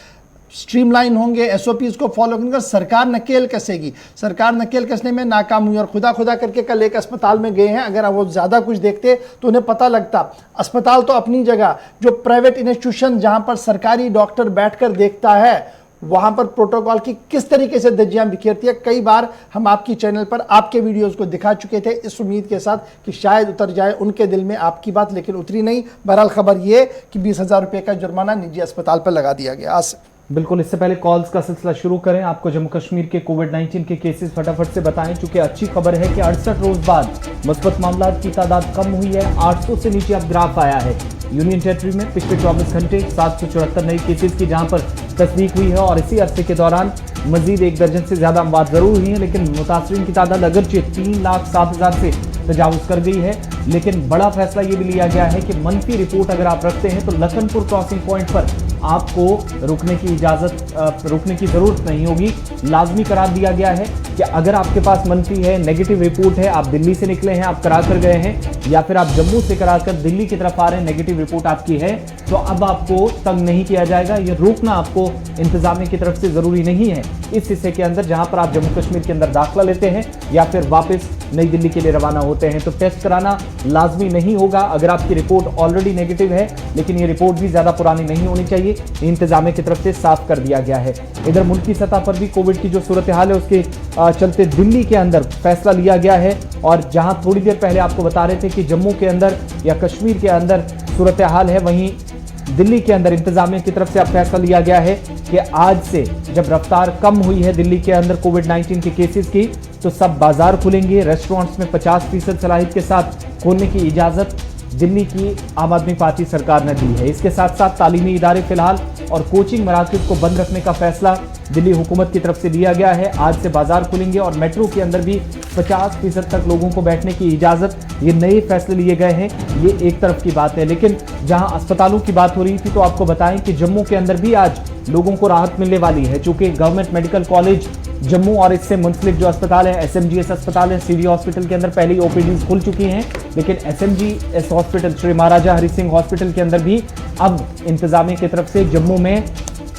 स्ट्रीमलाइन होंगे, SOPs को फॉलो करेंगे, सरकार नकेल कसेगी। सरकार नकेल कसने में नाकाम हुई और खुदा करके कल एक अस्पताल में गए हैं। अगर वो ज़्यादा कुछ देखते तो उन्हें पता लगता। अस्पताल तो अपनी जगह, जो प्राइवेट इंस्टीट्यूशन जहां पर सरकारी डॉक्टर बैठकर देखता है, वहां पर प्रोटोकॉल की किस तरीके से धज्जियां बिखेरती है, कई बार हम आपकी चैनल पर आपके वीडियोस को दिखा चुके थे, इस उम्मीद के साथ कि शायद उतर जाए उनके दिल में आपकी बात, लेकिन उतरी नहीं। बहरहाल खबर ये कि 20,000 रुपये का जुर्माना निजी अस्पताल पर लगा दिया गया। बिल्कुल, इससे पहले कॉल्स का सिलसिला शुरू करें, आपको जम्मू कश्मीर के कोविड-19 के केसेस फटाफट से बताएं। चूंकि अच्छी खबर है कि 68 रोज बाद मुस्बत मामला की तादाद कम हुई है, 800 से नीचे अब ग्राफ आया है। यूनियन टेरिटरी में पिछले 24 घंटे 774 नए केसेस की जहां पर तस्दीक हुई है, और इसी अरसे के दौरान मजीद 1 दर्जन से ज्यादा अमवात जरूर हुई है, लेकिन मुतासरीन की तादाद अगरचे 3,07,000 से तजावुज कर गई है। लेकिन बड़ा फैसला ये भी लिया गया है कि मनफी रिपोर्ट अगर आप रखते हैं तो लखनपुर क्रॉसिंग पॉइंट पर आपको रुकने की जरूरत नहीं होगी। लाजमी करार दिया गया है कि अगर आपके पास मनफी है, नेगेटिव रिपोर्ट है, आप दिल्ली से निकले हैं, आप कराकर गए हैं, या फिर आप जम्मू से कराकर दिल्ली की तरफ आ रहे हैं, नेगेटिव रिपोर्ट आपकी है, तो अब आपको तंग नहीं किया जाएगा। ये रोकना आपको इंतजामिया की तरफ से जरूरी नहीं है इस हिस्से के अंदर जहां पर आप जम्मू कश्मीर के अंदर दाखिला लेते हैं या फिर वापस नई दिल्ली के लिए रवाना होते हैं। तो टेस्ट कराना लाजमी नहीं होगा अगर आपकी रिपोर्ट ऑलरेडी नेगेटिव है, लेकिन ये रिपोर्ट भी ज्यादा पुरानी नहीं होनी चाहिए, इंतजामिया की तरफ से साफ कर दिया गया है। इधर मुल्क की सतह पर भी कोविड की जो सूरत हाल है उसके चलते दिल्ली के अंदर फैसला लिया गया है, और जहां थोड़ी देर पहले आपको बता रहे थे कि जम्मू के अंदर या कश्मीर के अंदर सूरत हाल है, वहीं दिल्ली के अंदर इंतजामिया की तरफ से अब फैसला लिया गया है कि आज से जब रफ्तार कम हुई है दिल्ली के अंदर कोविड-19 के केसेस की, तो सब बाजार खुलेंगे। रेस्टोरेंट्स में 50% सलाहियत के साथ खोलने की इजाजत दिल्ली की आम आदमी पार्टी सरकार ने दी है। इसके साथ साथ तालीमी इदारे फिलहाल और कोचिंग मराकज़ को बंद रखने का फैसला दिल्ली हुकूमत की तरफ से लिया गया है। आज से बाजार खुलेंगे और मेट्रो के अंदर भी 50% तक लोगों को बैठने की इजाज़त, ये नए फैसले लिए गए हैं। ये एक तरफ की बात है, लेकिन जहां अस्पतालों की बात हो रही थी तो आपको बताएं कि जम्मू के अंदर भी आज लोगों को राहत मिलने वाली है, चूंकि गवर्नमेंट मेडिकल कॉलेज जम्मू और इससे मुंसलिक जो अस्पताल है, SMGS अस्पताल है, CV हॉस्पिटल के अंदर पहले ही OPDs खुल चुकी हैं, लेकिन SMGS हॉस्पिटल, श्री महाराजा हरि सिंह हॉस्पिटल के अंदर भी अब इंतजामिया की तरफ से जम्मू में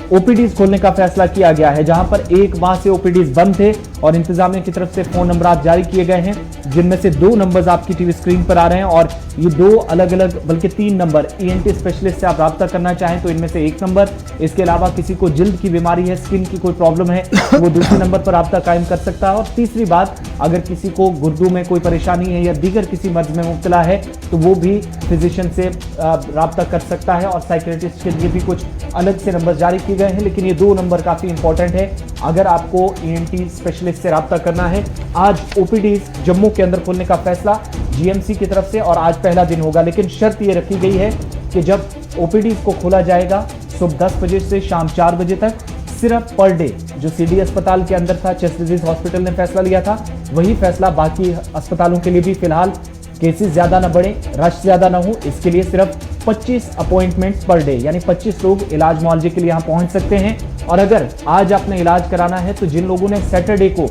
OPDs खोलने का फैसला किया गया है, जहां पर 1 माह से OPDs बंद थे और इंतजामिया की तरफ से फोन नंबर जारी किए गए हैं, जिनमें से 2 नंबर्स आपकी टीवी स्क्रीन पर आ रहे हैं, और ये 2 अलग अलग बल्कि 3 नंबर ENT स्पेशलिस्ट से आप रब्ता करना चाहें तो इनमें से 1 नंबर, इसके अलावा किसी को जिल्द की बीमारी है, स्किन की कोई प्रॉब्लम है, वो दूसरे नंबर पर रब्ता कायम कर सकता है। और तीसरी बात, अगर किसी को गुर्दों में कोई परेशानी है या दीगर किसी मर्ज में मुब्तला है तो वो भी फिजिशियन से रब्ता कर सकता है, और साइकियाट्रिस्ट के लिए भी कुछ अलग से नंबर जारी किए गए हैं, लेकिन ये 2 नंबर काफी इंपॉर्टेंट है अगर आपको ENT स्पेशलिस्ट से रब्ता करना है। आज OPDs जम्मू के अंदर खोलने का फैसला GMC की तरफ से, और आज पहला दिन होगा, लेकिन शर्त ये रखी गई है कि जब OPDs को खोला जाएगा सुबह 10 बजे से शाम 4 बजे तक, सिर्फ पर डे, जो CD अस्पताल के अंदर था, चेस्ट डिजीज हॉस्पिटल ने फैसला लिया था, वही फैसला बाकी अस्पतालों के लिए भी फिलहाल केसेस ज्यादा ना बढ़े, रश ज्यादा ना हो, इसके लिए सिर्फ 25 अपॉइंटमेंट्स पर डे, यानी 25 लोग इलाज मुआवजे के लिए यहाँ पहुंच सकते हैं, और अगर आज आपने इलाज कराना है तो जिन लोगों ने सैटरडे को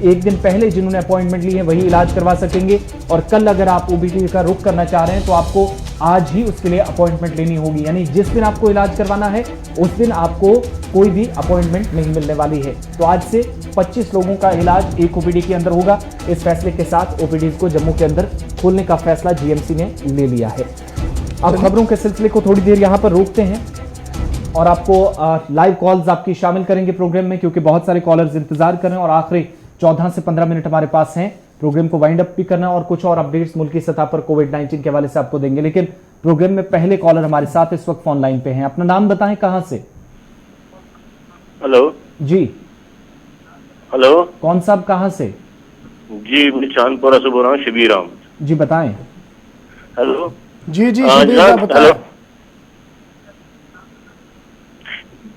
एक दिन पहले जिन्होंने अपॉइंटमेंट ली है वही इलाज करवा सकेंगे, और कल अगर आप ओपीडी का रुख करना चाह रहे हैं तो आपको आज ही उसके लिए अपॉइंटमेंट लेनी होगी। यानी जिस दिन आपको इलाज करवाना है उस दिन आपको कोई भी अपॉइंटमेंट नहीं मिलने वाली है। तो आज से 25 लोगों का इलाज एक ओपीडी के अंदर होगा। इस फैसले के साथ ओपीडीज को जम्मू के अंदर खोलने का फैसला जीएमसी ने ले लिया है। अब खबरों के सिलसिले को थोड़ी देर यहां पर रोकते हैं और आपको लाइव कॉल्स आपकी शामिल करेंगे प्रोग्राम में, क्योंकि बहुत सारे कॉलर्स इंतजार कर रहे हैं और आखिरी 14 से 15 मिनट हमारे पास हैं प्रोग्राम को वाइंड अप भी करना और कुछ और अपडेट्स मुल्क की सतह पर कोविड-19 के हवाले से आपको देंगे। लेकिन प्रोग्राम में पहले कॉलर हमारे साथ इस वक्त फोन लाइन पे हैं। अपना नाम बताएं, कहां से? हेलो जी। हेलो कौन साहब, कहां से? जी, मैं चांदपुरा से बोल रहा हूँ, शबीर अहमद। जी बताएं। हेलो जी जी हाँ, शबीर जनाब, साहब बताएं। हेलो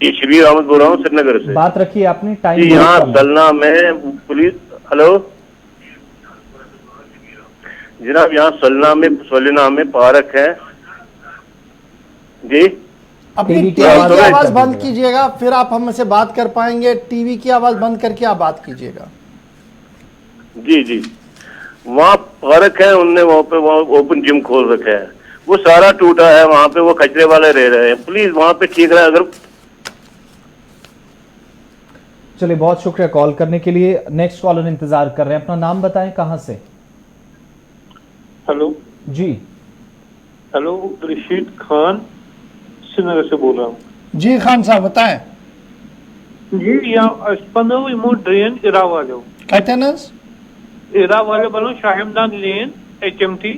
जी, शबीर अहमद बोल रहा हूँ श्रीनगर से। बात रखिए आपने, टाइम जी, यहाँ सलना में पुलिस। हेलो जनाब, यहाँ सलना में पार्क है जी। अपनी टीवी की टीवी आवाज की बंद आवाज कर बंद दीजिएगा। कीजिएगा, फिर आप हमसे बात कर पाएंगे। टीवी की आवाज बंद करके आप बात कीजिएगा। जी जी, वहाँ पार्क है, उनने वहाँ पे ओपन जिम खोल रखा है, वो सारा टूटा है, वहाँ पे वो कचरे वाले रह रहे हैं। प्लीज वहाँ पे ठीक रहे। अगर चलिए, बहुत शुक्रिया कॉल करने के लिए। नेक्स्ट कॉलर इंतजार कर रहे हैं। अपना नाम बताएं, कहां से? हेलो जी। हेलो, रशीद खान श्रीनगर से बोल रहा हूँ। जी खान साहब बताएं। जी, यहाँ पनो इमो ड्रेन इरा वाले कहते ना बनो शाहिमदान लेन HMT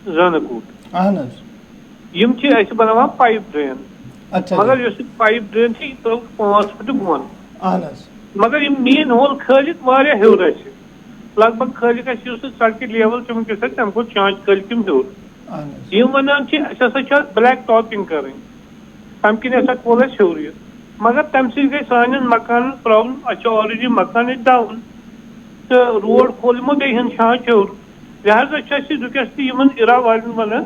जानकूट अहन यम बना पाइप ड्रेन। अच्छा मगर इस पाइप ड्रेन थी तो 5 फुट बोन, अहन मगर ये मेन होल खलित वारिया हेउर आछे, लगभग खलित आछे उस सड़क लेवल चम के साथ हमको चांच खलितम हेउर। अहन ये वनान छे अच्छा ब्लैक टॉपिंग करनी, तम किन ऐसा खोल हेउर ये, मगर तम से गई सान मकान प्रॉब्लम। अच्छा ऑलरेडी मकान डाउन तो रोड खोलमो बेहन छांच हेउर, लिहाजा रिक्वेस्ट यमन इरा वालन वनान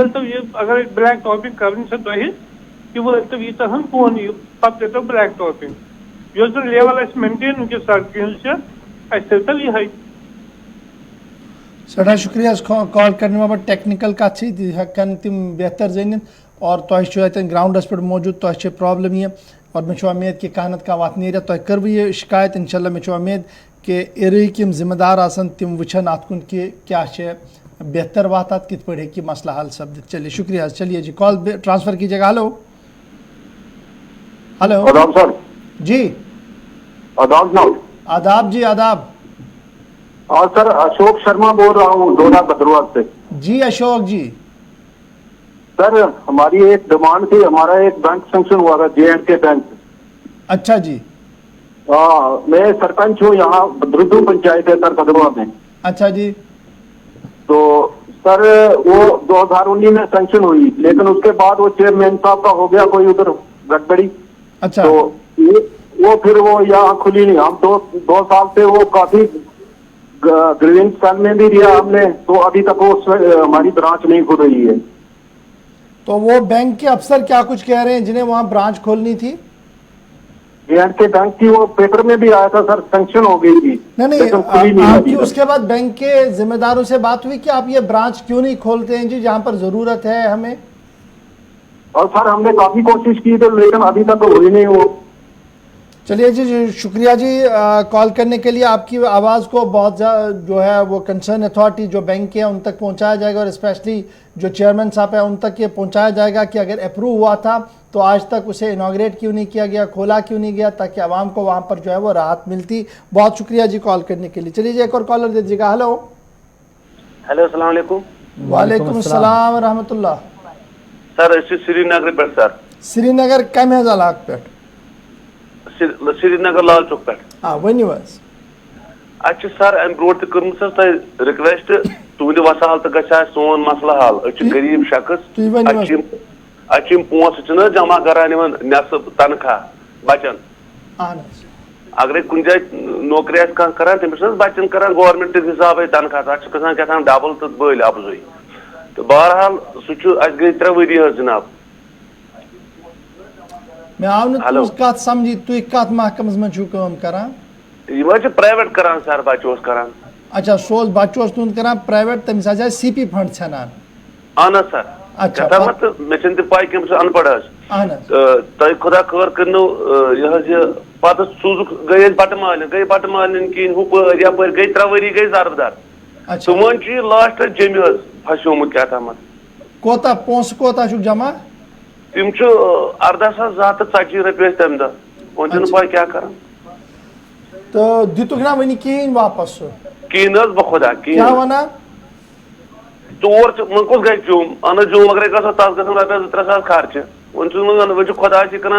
तो ये अगर ब्लैक टॉपिंग करनी से तुह ये वो ये तहन फोन पे तो ब्लैक टॉपिंग जो लेवल मेंटेन वनकस सड़क तो ये सड़ा शुक्रिया कॉल करने में। टेक्निकल कत हेकन तम बेहतर जान और तुम ग्राउंडस पे मौजूद, तुम प्रॉब्लम ये और मे उम्मीद कि कह नत कह वत नीर तुम कर यह शिकायत इंशाल्लाह। मे उम्मीद कि एरिया यम जिम्मेदार आसन तम वुचन अत कुन कि क्या बेहतर वात कित पे कि मसला हल सपदित। चलिए शुक्रिया। चलिए जी, कॉल ट्रांसफर कीजिएगा। हेलो हेलो आदाब सर। जी आदाब जनाब। आदाब जी आदाब। और सर, अशोक शर्मा बोल रहा हूँ डोडा बदरुआ से। जी अशोक जी। सर, हमारी एक डिमांड थी, हमारा एक बैंक सैंक्शन हुआ था J&K बैंक। अच्छा जी। हाँ, मैं सरपंच हूँ यहाँ बदरुद्दू पंचायत है सर बदरुआ में। अच्छा जी। तो सर वो 2019 में सैंक्शन हुई, लेकिन उसके बाद वो चेयरमैन साहब का हो गया कोई उधर गड़बड़ी। अच्छा। तो वो फिर वो यहाँ खुली नहीं। हम दो साल से वो काफी ग्रीवेंस सेल में भी दिया हमने, तो अभी तक वो हमारी ब्रांच नहीं खुल रही है। तो वो बैंक के अफसर क्या कुछ कह रहे हैं जिन्हें वहां ब्रांच खोलनी थी? J&K बैंक की वो पेपर में भी आया था सर, सैंक्शन हो गई थी। नहीं आपकी उसके बाद बैंक के जिम्मेदारों से बात हुई कि आप ये ब्रांच क्यों नहीं खोलते हैं जी, जहां पर जरूरत है हमें? और सर हमने काफी कोशिश की थी, लेकिन अभी तक हुई नहीं वो। चलिए जी, शुक्रिया जी कॉल करने के लिए। आपकी आवाज़ को बहुत जो है वो कंसर्न अथॉरिटी जो बैंक है उन तक पहुंचाया जाएगा, और स्पेशली जो चेयरमैन साहब है उन तक ये पहुंचाया जाएगा कि अगर अप्रूव हुआ था तो आज तक उसे इनाग्रेट क्यों नहीं किया गया, खोला क्यों नहीं गया, ताकि आवाम को वहाँ पर जो है वो राहत मिलती। बहुत शुक्रिया जी कॉल करने के लिए। चलिए जी, एक और कॉलर दे दीजिएगा। हेलो हेलो, अस्सलाम वालेकुम। वालेकुम अस्सलाम रहमतुल्लाह। सर श्रीनगर पे सर। श्रीनगर कम है इलाक पे? श्रीनगर लाल चौक पे। हाँ वनियो बस। अच्छा सर, अम ब्रो कर्म रिक्वेस्ट तुंद वसाल तो ग सोन मसला हल। गरीब शख्स पोस जमा करान नसब तनख्वाह बचन। अगर कुछ जाए नौकरी करान तमिस बचन करान गवर्नमेंट हिसाब तनख्वाह क्या डबल तो बल अफजुई। तो बहरहाल सह गई 3 वरी जनाब। मैं आव न हेलो। तुम कत समझी तुम कत महकमस में छु काम करान यह प्राइवेट करान सर बच्चों करान अच्छा सोज बच्चों तुंद करान प्राइवेट तमिस आज सीपी फंड छनान अहन सर अच्छा मत मे पाई कम अनपढ़ अहन तुम खुदा खबर करो यह पे सूजुक गई बट मालन कहें हुपर यपर गई 3 वरी गई जरबदार अच्छा तो वन लास्ट जमे फसोमुत क्या तम कोता पोंस कोता छु जमा तम 18,240 रपये तम दह वन पाई क्या कर तो दितुक ना वनी कहीं वापस कहें बखुदा क्या कहें वना तोर मन कुछ गई जूम अन जूम अगर तथ गन रपये 2-3 सास खर्च वन खुदा कर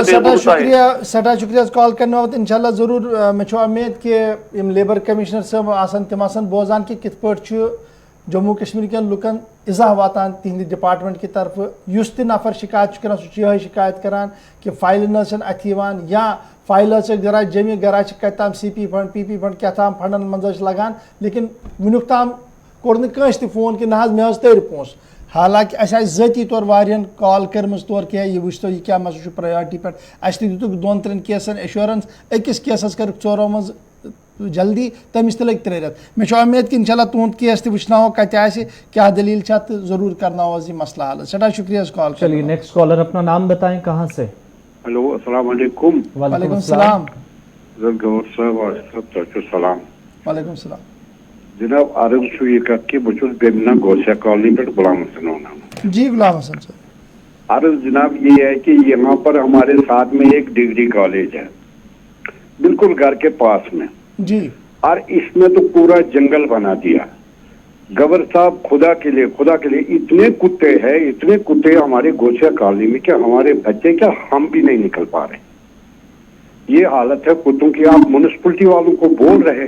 चलो सदा शुक्रिया कॉल करने वक्त इंशाल्लाह जरूर मे उम्मीद कि लेबर कमिश्नर साहब आसन तिम आसन बोजान कि कित पट जम्मू कश्मीर के लुकन इज़ा वातान तिहंद डिपार्टमेंट की तरफ युस त नफर शिकायत कर सह शिकायत करान कि फाइल न अथ या फाइल गरा जमी गरा कत CP फंड PP फंड क्या ताम फंडन मज लगान लेकिन वुनुक ताम कोर नस फोन कि ना मे तर पोस हालांकि अस ज़ाती तौर वारियन कॉल कर्म तौर क्या यह वो यह क्या मज प्रायोरिटी पे अस दितुक 2-3 केसन एश्योरेंस अकिस केसस कर 4 मज जल्दी तमिस लग 3 रेत मे उम्मीद कि इंशाल्लाह तुंद केस तवना कत क्या दलील तो जरूर करना यह मसला हल सदा शुक्रिया कॉल। चलिए नेक्स्ट कॉलर अपना नाम बताएं कहाँ से। हेलो अस्सलाम वालेकुम। वालेकुम सलाम गौर साहब सलाम वालेकुम सलाम जनाब अर्ज यह कत कि बहुत बेमना गोसिया कॉलोनी पे गुलाम हसन होना जी गुलाम हसन सर अर्ज जनाब ये है कि यहाँ पर हमारे साथ में एक डिग्री कॉलेज है बिल्कुल घर के पास में जी और इसमें तो पूरा जंगल बना दिया। गवर साहब खुदा के लिए इतने कुत्ते हमारे गोसिया कॉलोनी में क्या हमारे बच्चे क्या हम भी नहीं निकल पा रहे। ये हालत है कुत्तों की। आप म्युनिसिपलिटी वालों को बोल रहे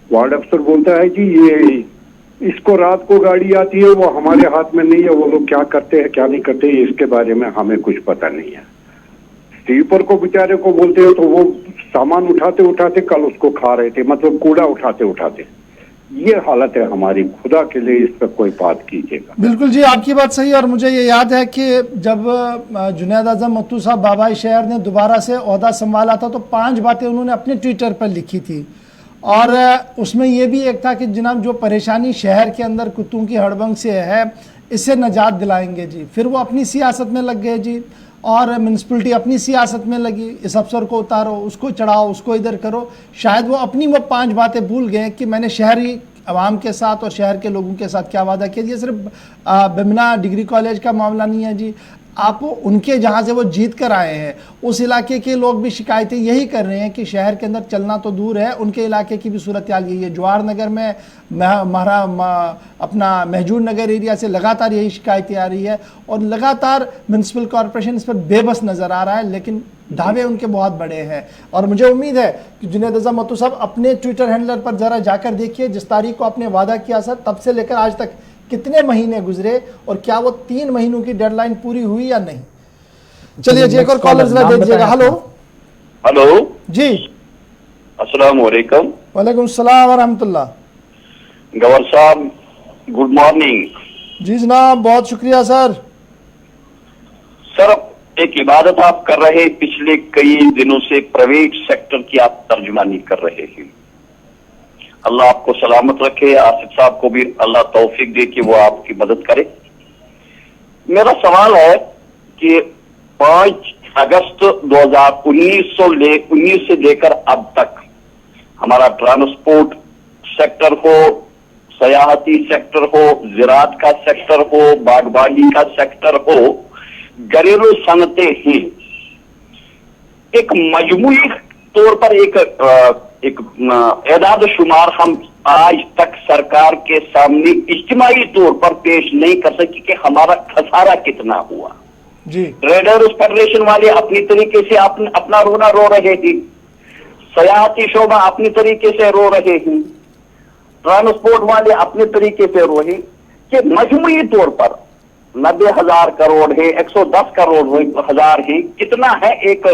वार्ड अफसर बोलता है कि ये इसको रात को गाड़ी आती है वो हमारे हाथ में नहीं है वो लोग क्या करते हैं क्या नहीं करते इसके बारे में हमें कुछ पता नहीं है। स्वीपर को बेचारे को बोलते हैं तो वो सामान उठाते उठाते कल उसको खा रहे थे मतलब कूड़ा उठाते उठाते। ये हालत है हमारी। खुदा के लिए इस पर कोई बात कीजिएगा। बिल्कुल जी आपकी बात सही। और मुझे ये याद है कि जब जुनैद आजम मत्तू साहब बाबाई शहर ने दोबारा से ओहदा संभाला था तो 5 बातें उन्होंने अपने ट्विटर पर लिखी थी और उसमें यह भी एक था कि जनाब जो परेशानी शहर के अंदर कुत्तों की हड़बंग से है इससे निजात दिलाएंगे जी। फिर वो अपनी सियासत में लग गए जी और म्यूनसिपलिटी अपनी सियासत में लगी। इस अफसर को उतारो उसको चढ़ाओ उसको इधर करो। शायद वो अपनी वो 5 बातें भूल गए कि मैंने शहरी आवाम के साथ और शहर के लोगों के साथ क्या वादा किया। ये सिर्फ बेमना डिग्री कॉलेज का मामला नहीं है जी। आप उनके जहाँ से वो जीत कर आए हैं उस इलाके के लोग भी शिकायतें यही कर रहे हैं कि शहर के अंदर चलना तो दूर है उनके इलाके की भी सूरत हाल यही है। जवाहर नगर में अपना महजूर नगर एरिया से लगातार यही शिकायतें आ रही है और लगातार म्यूनसिपल कॉरपोरेशन इस पर बेबस नज़र आ रहा है लेकिन दावे उनके बहुत बड़े हैं। और मुझे उम्मीद है कि जुनैद आजम मत्तू साहब अपने ट्विटर हैंडलर पर ज़रा जाकर देखिए जिस तारीख को आपने वादा किया सर तब से लेकर आज तक कितने महीने गुजरे और क्या वो 3 महीनों की डेडलाइन पूरी हुई या नहीं। चलिए जी एक और कॉलर जरा दे दीजिएगा। हेलो हेलो जी अस्सलाम वालेकुम। वालेकुम सलाम व रहमतुल्लाह। गवर साहब गुड मॉर्निंग। जी जनाब बहुत शुक्रिया सर। सर एक इबादत आप कर रहे पिछले कई दिनों से प्राइवेट सेक्टर की आप तर्जुमानी कर रहे हैं। अल्लाह आपको सलामत रखे। आसिफ साहब को भी अल्लाह तौफीक दे कि वो आपकी मदद करे। मेरा सवाल है कि 5 अगस्त 2019 से लेकर अब तक हमारा ट्रांसपोर्ट सेक्टर हो सयाहती सेक्टर हो ज़राअत का सेक्टर हो बागबानी का सेक्टर हो घरेलू सनतें ही एक मजमूई तौर पर एक एदाद शुमार हम आज तक सरकार के सामने इज्तिमाई तौर पर पेश नहीं कर सके कि हमारा खसारा कितना हुआ जी। ट्रेडर्स फेडरेशन वाले अपनी तरीके से अपना रोना रो रहे थे। सयाहती शोबा अपनी तरीके से रो रहे हैं। ट्रांसपोर्ट वाले अपने तरीके से रो रहे कि मजमूई तौर पर 90,000 करोड़ है 110 करोड़ हजार है कितना है। एक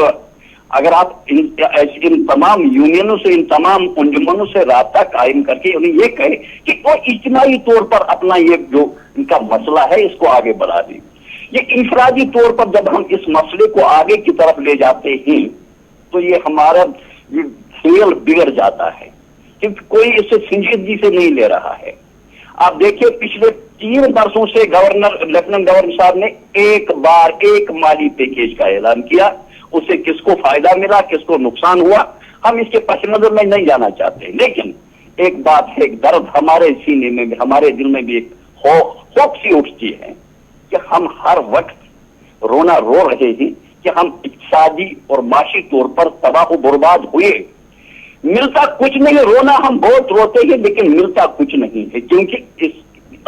अगर आप इन तमाम यूनियनों से इन तमाम अंजुमनों से रास्ता कायम करके उन्हें ये कहे कि वो इज्तिमाई तौर पर अपना ये जो इनका मसला है इसको आगे बढ़ा दे। ये इंफरादी तौर पर जब हम इस मसले को आगे की तरफ ले जाते हैं तो ये हमारा ये खेल बिगड़ जाता है, क्योंकि कोई इसे संजीदगी से नहीं ले रहा है। आप देखिए पिछले 3 वर्षों से लेफ्टिनेंट गवर्नर साहब ने एक बार एक माली पैकेज का ऐलान किया, उससे किसको फायदा मिला, किसको नुकसान हुआ, हम इसके पस नजर में नहीं जाना चाहते। लेकिन एक बात है, एक दर्द हमारे सीने में भी, हमारे दिल में भी एक खौफ सी उठती है कि हम हर वक्त रोना रो रहे हैं कि हम इक्तिसादी और माशी तौर पर तबाह बर्बाद हुए। मिलता कुछ नहीं, रोना हम बहुत रोते हैं लेकिन मिलता कुछ नहीं है, क्योंकि इस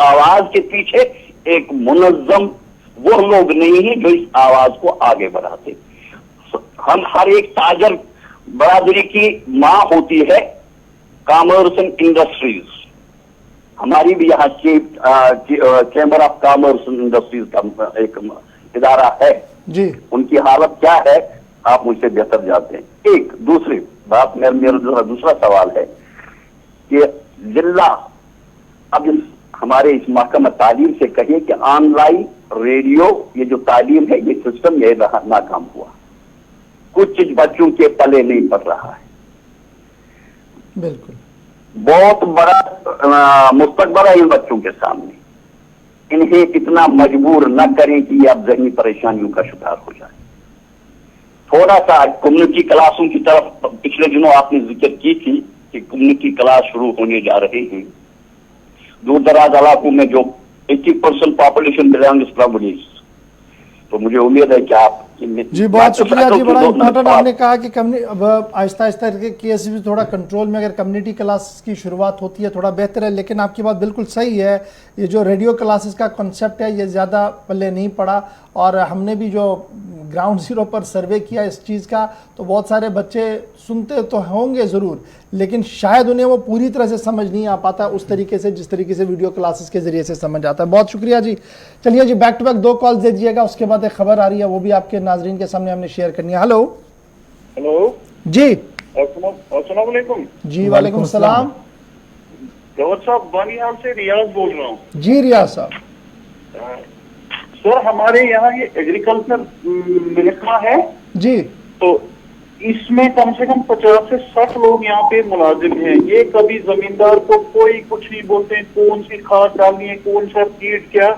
आवाज के पीछे एक मुनज़्ज़म वो लोग नहीं है जो इस आवाज को आगे बढ़ाते। हम हर एक ताजर बरादरी की मां होती है कॉमर्स एंड इंडस्ट्रीज, हमारी भी यहाँ chamber of commerce and industries का एक इदारा है जी। उनकी हालत क्या है आप मुझसे बेहतर जानते हैं। एक दूसरी बात, मेरा दूसरा सवाल है कि जिला अब हमारे इस महकमा तालीम से कहिए कि ऑनलाइन रेडियो ये जो तालीम है ये सिस्टम ये नाकाम हुआ, कुछ बच्चों के पले नहीं पड़ रहा है। बिल्कुल बहुत बड़ा मुस्तकबिल है इन बच्चों के सामने, इन्हें इतना मजबूर न करें कि ये अब ज़हनी परेशानियों का शिकार हो जाए। थोड़ा सा कम्युनिटी क्लासों की तरफ पिछले दिनों आपने जिक्र की थी कि कम्युनिटी क्लास शुरू होने जा रहे हैं दूर दराज इलाकों में जो 80% पॉपुलेशन बिलोंग्स टू ट्राइबल, तो मुझे उम्मीद है कि आप जी बहुत शुक्रिया जी, बड़ा इम्पोर्टेंट आपने कहा कि अब आहिस्ता आहिस्ता केस भी थोड़ा कंट्रोल में, अगर कम्युनिटी क्लास की शुरुआत होती है थोड़ा बेहतर है। लेकिन आपकी बात बिल्कुल सही है, ये जो रेडियो क्लासेस का कॉन्सेप्ट है ये ज़्यादा पल्ले नहीं पड़ा, और हमने भी जो ग्राउंड जीरो पर सर्वे किया इस चीज़ का तो बहुत सारे बच्चे सुनते तो होंगे ज़रूर, लेकिन शायद उन्हें वो पूरी तरह से समझ नहीं आ पाता उस तरीके से जिस तरीके से वीडियो क्लासेस के जरिए से समझ आता है। बहुत शुक्रिया जी। चलिए जी, बैक टू बैक 2 कॉल्स दे दीजिएगा, उसके बाद एक खबर आ रही है वो भी आपके नाजरीन के सामने हमने शेयर करनी है। हेलो हेलो जी, अस्सलाम वालेकुम। जी वालेकुम सलाम। गौर साहब बानियाल से रियाज बोल रहा हूँ। जी रियाज साहब। सर हमारे यहाँ ये एग्रीकल्चर महकमा है जी, तो इसमें कम से कम 50 से 60 लोग यहाँ पे मुलाजिम हैं। ये कभी जमींदार को कोई कुछ नहीं बोलते, कौन सी खाद डालनी है, कौन सा कीट, क्या,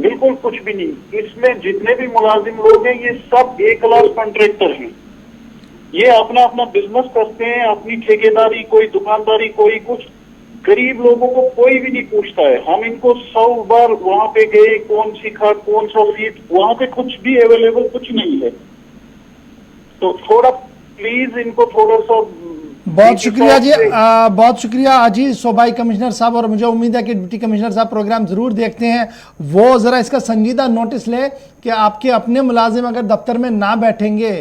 बिल्कुल कुछ भी नहीं। इसमें जितने भी मुलाजिम लोग हैं ये सब A क्लास कॉन्ट्रैक्टर हैं, ये अपना अपना बिजनेस करते हैं, अपनी ठेकेदारी, कोई दुकानदारी, कोई कुछ। गरीब लोगों को कोई भी नहीं पूछता है। हम इनको 100 बार वहां पे गए, कौन सी खाद, कौन सा सीट, वहां पे कुछ भी अवेलेबल कुछ नहीं है। तो थोड़ा प्लीज इनको थोड़ा सा। बहुत शुक्रिया जी, बहुत शुक्रिया आजी सूबाई कमिश्नर साहब, और मुझे उम्मीद है कि डिप्टी कमिश्नर साहब प्रोग्राम जरूर देखते हैं, वो जरा इसका संजीदा नोटिस लें कि आपके अपने मुलाजिम अगर दफ्तर में ना बैठेंगे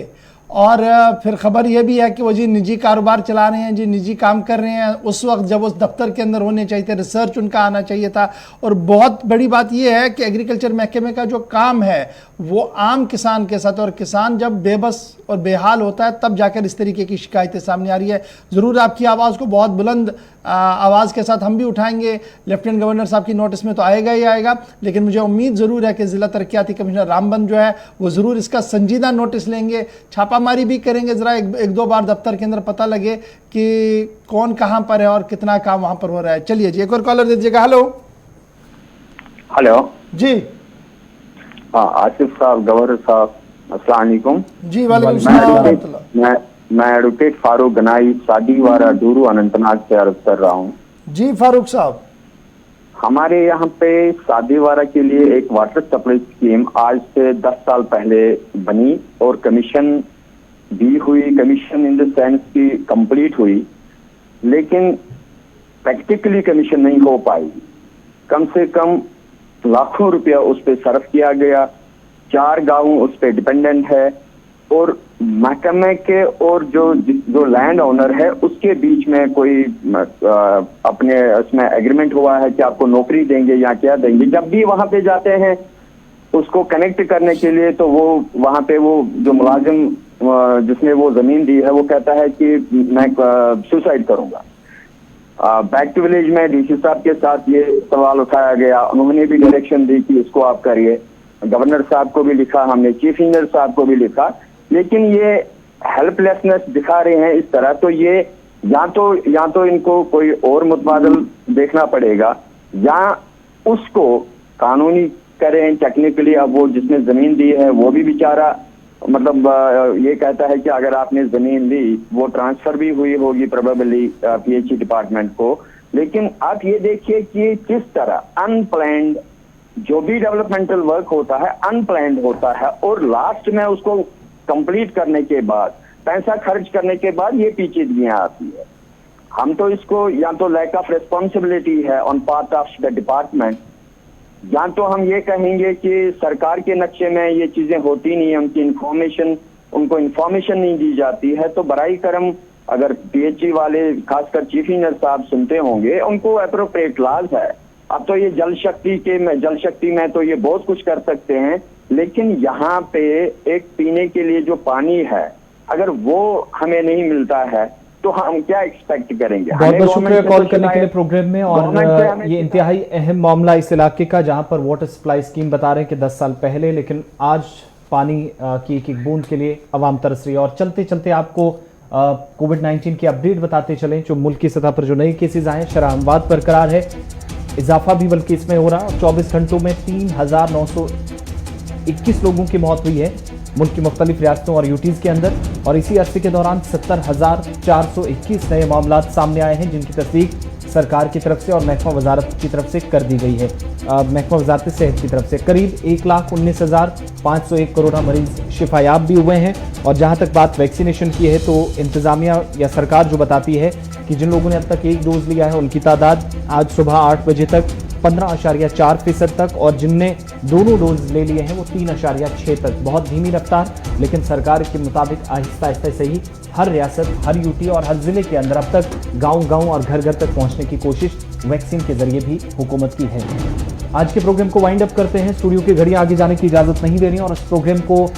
और फिर खबर यह भी है कि वो जी निजी कारोबार चला रहे हैं, जी निजी काम कर रहे हैं, उस वक्त जब उस दफ्तर के अंदर होने चाहिए थे, रिसर्च उनका आना चाहिए था। और बहुत बड़ी बात यह है कि एग्रीकल्चर महकमे का जो काम है वो आम किसान के साथ, और किसान जब बेबस और बेहाल होता है तब जाकर इस तरीके की शिकायतें सामने आ रही है। ज़रूर आपकी आवाज़ को बहुत बुलंद आवाज़ के साथ हम भी उठाएंगे, लेफ्टिनेंट गवर्नर साहब की नोटिस में तो आएगा ही आएगा, लेकिन मुझे उम्मीद ज़रूर है कि ज़िला तरक्याती कमिश्नर रामबन जो है वो ज़रूर इसका संजीदा नोटिस लेंगे, छापामारी भी करेंगे, ज़रा एक दो बार दफ्तर के अंदर पता लगे कि कौन कहाँ पर है और कितना काम वहाँ पर हो रहा है। चलिए जी, एक और कॉलर दे दीजिएगा। हेलो हेलो जी। हाँ आसिफ साहब, गवर्नर साहब, अस्सलाम वालेकुम। जी वालेकुम सलाम। मैं एडवोकेट फारूक गनाई सादीवारा डूरू अनंतनाग से अर्ज कर रहा हूँ। जी फारूक साहब, हमारे यहाँ पे सादीवारा के लिए एक वाटर सप्लाई स्कीम आज से 10 साल पहले बनी और कमीशन भी हुई, कमीशन इन द सेंस की कंप्लीट हुई, लेकिन प्रैक्टिकली कमीशन नहीं हो पाई। कम से कम लाखों रुपया उस पर सर्फ किया गया, 4 गांव उस पर डिपेंडेंट है, और महकमे के और जो लैंड ओनर है उसके बीच में कोई अपने उसमें एग्रीमेंट हुआ है कि आपको नौकरी देंगे या क्या देंगे। जब भी वहां पे जाते हैं उसको कनेक्ट करने के लिए तो वो वहां पे वो जो मुलाजिम जिसने वो जमीन दी है वो कहता है कि मैं सुसाइड करूंगा। बैक टू विलेज में डीसी साहब के साथ ये सवाल उठाया गया, उन्होंने भी डायरेक्शन दी कि इसको आप करिए, गवर्नर साहब को भी लिखा, हमने चीफ इंजीनियर साहब को भी लिखा, लेकिन ये हेल्पलेसनेस दिखा रहे हैं इस तरह। तो ये या तो इनको कोई और मुतबादल देखना पड़ेगा या उसको कानूनी करें टेक्निकली। अब वो जिसने जमीन दी है वो भी बेचारा मतलब ये कहता है कि अगर आपने जमीन ली वो ट्रांसफर भी हुई होगी प्रोबेबली पीएचई डिपार्टमेंट को, लेकिन आप ये देखिए कि किस तरह अनप्लान्ड जो भी डेवलपमेंटल वर्क होता है अनप्लान्ड होता है और लास्ट में उसको कंप्लीट करने के बाद पैसा खर्च करने के बाद ये पेचीदगियां आती है। हम तो इसको या तो लैक ऑफ रिस्पॉन्सिबिलिटी है on part of the department, या तो हम ये कहेंगे कि सरकार के नक्शे में ये चीजें होती नहीं है, उनको इन्फॉर्मेशन नहीं दी जाती है। तो बराई करम अगर पीएचई वाले खासकर चीफ इंजीनियर साहब सुनते होंगे, उनको एप्रोप्रिएट लॉज है। अब तो ये जल शक्ति में तो ये बहुत कुछ कर सकते हैं, लेकिन यहाँ पे एक पीने के लिए जो पानी है अगर वो हमें नहीं मिलता है तो हम क्या एक्सपेक्ट करेंगे। बहुत बहुत शुक्रिया कॉल करने के लिए प्रोग्राम में। और ये इंतहाई अहम मामला इस इलाके का जहां पर वाटर सप्लाई स्कीम बता रहे हैं कि 10 साल पहले, लेकिन आज पानी की एक बूंद के लिए अवाम तरस रही है। और चलते चलते आपको कोविड-19 की अपडेट बताते चलें। जो मुल्क की सतह पर जो नए केसेज आए, शरह-हमवात बरकरार है, इजाफा भी बल्कि इसमें हो रहा है। 24 घंटों में 3,921 लोगों की मौत हुई है मुल्क की मुख्तलिफ रियासतों और यूटीज के अंदर। और इसी अरसे के दौरान 70,421 नए मामला सामने आए हैं, जिनकी तस्दीक सरकार की तरफ से और महकमा वजारत की तरफ से कर दी गई है। महकमा वजारत सेहत की तरफ से करीब 1,19,501 कोरोना मरीज शिफायाब भी हुए हैं। और जहां तक बात वैक्सीनेशन की है तो इंतजामिया या सरकार जो बताती है कि जिन लोगों ने अब तक एक डोज लिया है उनकी तादाद आज सुबह 8 बजे तक 15.4% तक, और जिनने दोनों डोज ले लिए हैं वो 3.6 तक। बहुत धीमी रफ्तार, लेकिन सरकार के मुताबिक आहिस्ता आहिस्ता से ही हर रियासत, हर यूटी और हर जिले के अंदर अब तक गांव-गांव और घर घर तक पहुंचने की कोशिश वैक्सीन के जरिए भी हुकूमत की है। आज के प्रोग्राम को वाइंड अप करते हैं। स्टूडियो की घड़ियां आगे जाने की इजाजत नहीं दे रही और इस प्रोग्राम को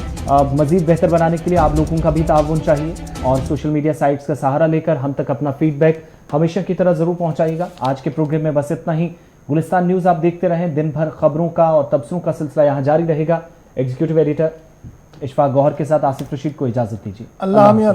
मजीद बेहतर बनाने के लिए आप लोगों का भी ताउन चाहिए। और सोशल मीडिया साइट्स का सहारा लेकर हम तक अपना फीडबैक हमेशा की तरह जरूर पहुंचाइएगा। आज के प्रोग्राम में बस इतना ही। गुलिस्तान न्यूज आप देखते रहें। दिन भर खबरों का और तबसरों का सिलसिला यहाँ जारी रहेगा। एग्जीक्यूटिव एडिटर इशफाक गौहर के साथ आसिफ रशीद को इजाजत दीजिए। अल्लाह हामिद।